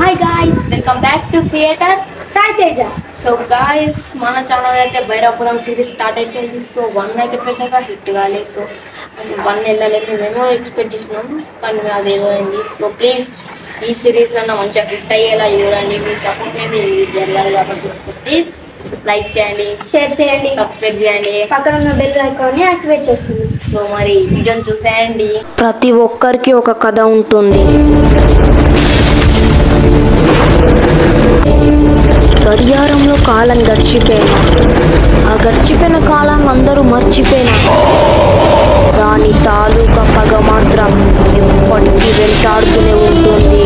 Hi guys, welcome back to Creator Sai Teja. So guys, మన channel అయితే Bhairavapuram series start అయిపోయింది. So 1 అయితే పెద్దగా హిట్ కాలేదు. సో 1 వెళ్ళలేము మేము ఎక్స్పెక్ట్ చేసినాం, కానీ అదేదో అయింది. సో ప్లీజ్ ఈ సిరీస్ లో మంచిగా హిట్ అయ్యేలా చూడండి, మీ సపోర్ట్ అనేది జరగాలి కాబట్టి. సో ప్లీజ్ లైక్ చేయండి, షేర్ చేయండి, సబ్స్క్రైబ్ చేయండి, పక్కన ఉన్న బెల్ ఐకాన్ ని యాక్టివేట్ చేసుకోండి. సో మరి వీడియోని చూసేయండి. ప్రతి ఒక్కరికి ఒక కథ ఉంటుంది. గడియారంలో కాలం గడిచిపోయినా, ఆ గడిచిపోయిన కాలం అందరూ మర్చిపోయినా, దాని తాలూకా పగ మాత్రం ఎప్పటికీ వెంటాడుతూనే ఉంటుంది.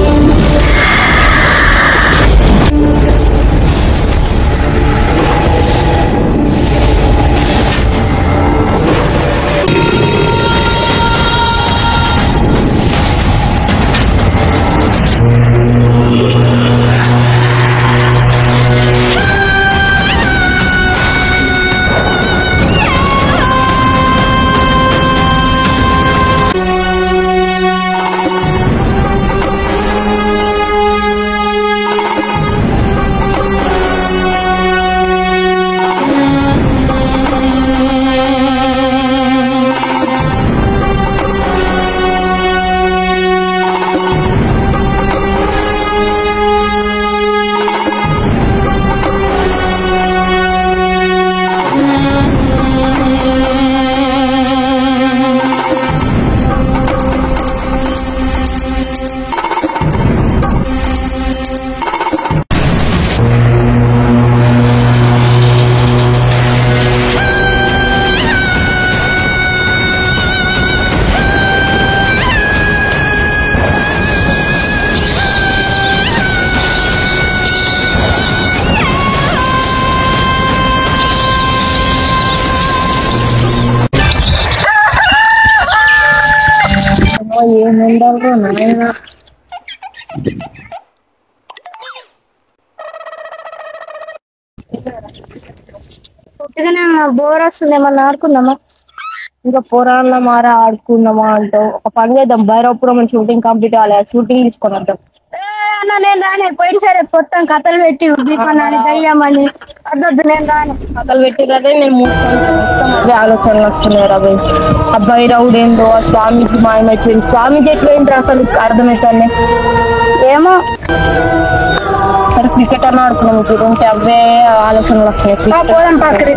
ఏముండవు నాయన, పుట్టిగానే బోర్ వస్తుంది. ఏమన్నా ఆడుకుందామా? ఇంకా పురాణ మార ఆడుకుందామా అంటావు? ఒక పని చేద్దాం, భైరవపురం షూటింగ్ కంప్లీట్ అవ్వాలి, షూటింగ్ తీసుకొని వద్దాం. నేను రానే, పోయిన సరే మొత్తం కథలు పెట్టి ఉద్దీపనాన్ని దయ్యామని వద్దొద్దు, నేను రాను. కథలు పెట్టి కదా నేను మొత్తం అదే ఆలోచనలు వస్తున్నాయి. రవి ఆ భైరవుడు ఏందో, ఆ స్వామీజీ మాయమైపోయింది. స్వామీజీ ఎట్లయింది అసలు అర్థమవుతానే ఏమో. సరే క్రికెట్ అన్న ఆడుకున్నాం, ఇప్పుడు ఉంటే అవే ఆలోచనలు వస్తున్నాయి. పోదాం పక్కన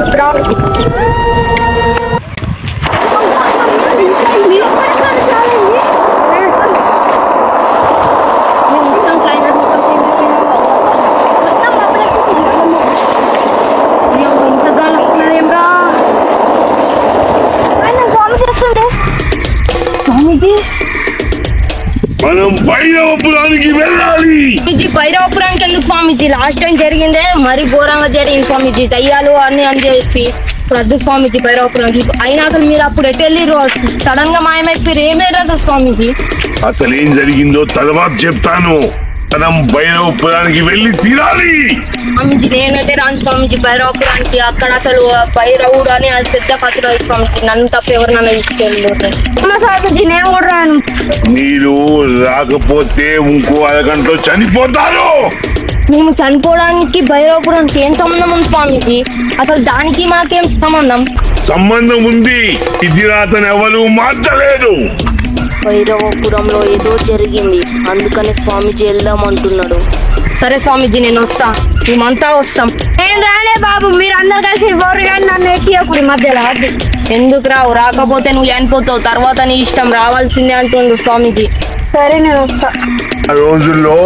మనం భైరవపురానికి వెళ్ళాలి. భైరవపురానికి ఎందుకు స్వామీజీ? లాస్ట్ టైం జరిగిందే మరి ఘోరంగా జరిగింది స్వామీజీ, దయ్యాలు అన్ని అని చెప్పి. వద్దు స్వామీజీ భైరవపురానికి. అయినా అసలు మీరు అప్పుడు ఎటు వెళ్ళిరు? సడన్ గా మాయమైపోయారు, ఏమేరాదు స్వామీజీ? అసలు ఏం జరిగిందో తర్వాత చెప్తాను. మనం భైరవపురానికి వెళ్ళి తీరాలి. స్వామీజీ నేనైతే రాను స్వామీజీ భైరవపురానికి. అక్కడ అసలు భైరవుడు అని అది పెద్ద కథ స్వామీజీ. నన్ను తప్ప ఎవరు నన్ను తీసుకెళ్ళి స్వామీజీ, నేను కూడా రాను. మీరు రాకపోతే ఇంకో అరగంటలో చనిపోతారు. మేము చనిపోవడానికి భైరవపురానికి ఏం సంబంధం ఉంది స్వామీజీ? అసలు దానికి మాకేం సంబంధం? సంబంధం ఉంది, ఇది రాతను ఎవరు మార్చలేరు. భైరవపురంలో ఏదో జరిగింది, అందుకని స్వామీజీ వెళ్దామంటున్నాడు. సరే స్వామీజీ, నేను వస్తా, మేమంతా వస్తాం. నేను రాలే బాబు, మీరు అందరు కలిసి బోరు కానీ నన్ను ఎక్కియప్పుడు మధ్యలో. ఎందుకు రావు? రాకపోతే నువ్వు చనిపోతావు, తర్వాత నీ ఇష్టం, రావాల్సిందే అంటుండు స్వామీజీ. సరే నేను వస్తా. ఆ రోజుల్లో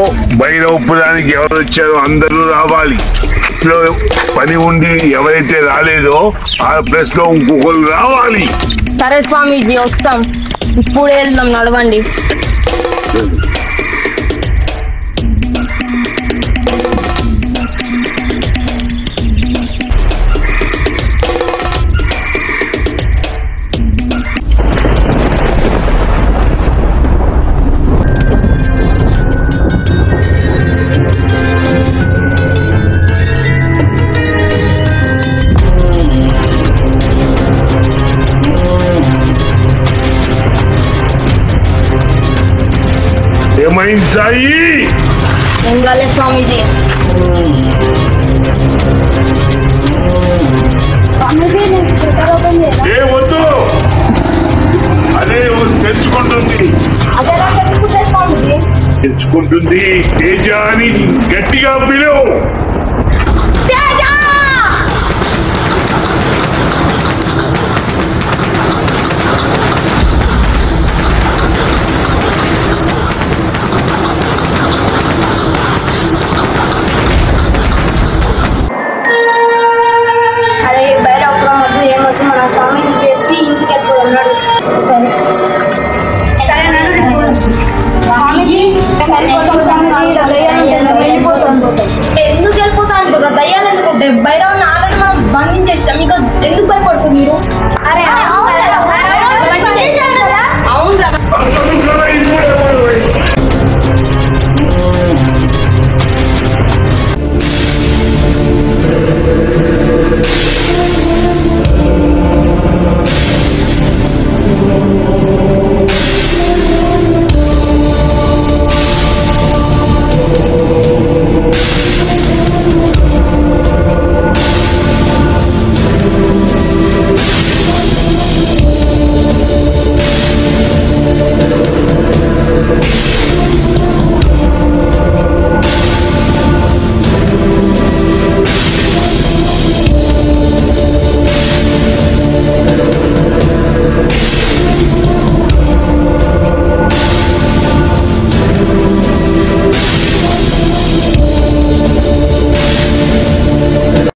భైరవపురానికి ఎవరు వచ్చారో అందరూ రావాలి. పని ఉండి ఎవరైతే రాలేదో ఆ ప్లేస్ లో ఇంకొకరు రావాలి. సరే స్వామీజీ, వస్తాం. ఇప్పుడు వెళ్దాం, నడవండి. ఏమైంది సాయి? ఏం భలే స్వామీజీ. స్వామీజీ నేను స్పీకర్ ఓపెన్ చేయనా? ఏ వద్దు, అదే తెచ్చుకుంటుంది అదే తెచ్చుకుంటే స్వామీజీ. తెచ్చుకుంటుంది తేజ అని గట్టిగా పిలువు.